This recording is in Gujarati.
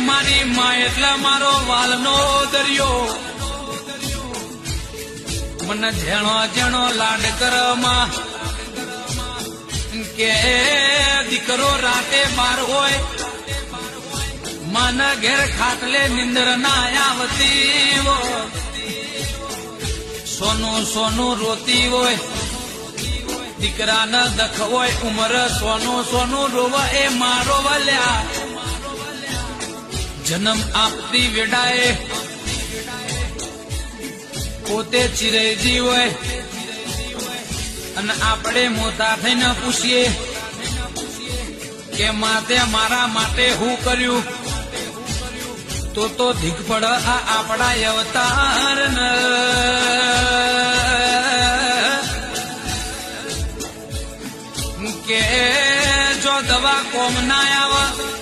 મારી માં એટલે મારો વાલનો દરિયો મને જેણો જેણો લાડ કરમાં કે દીકરો રાતે બાર હોય માના ઘેર ખાટલે નિંદર ના આવતી હોય સોનું સોનું રોતી હોય દીકરાના દખ હોય ઉમર સોનું સોનું રોવા એ મારો વલ્યા જન્મ આપતી વેડાએ પોતે ચિરેજી હોય અને આપણે મોટા થઈને પૂછીએ કે માતે મારા માટે શું કર્યું તો ધીક પડ આ આપણા અવતાર કે જો દવા કોમ ના આવે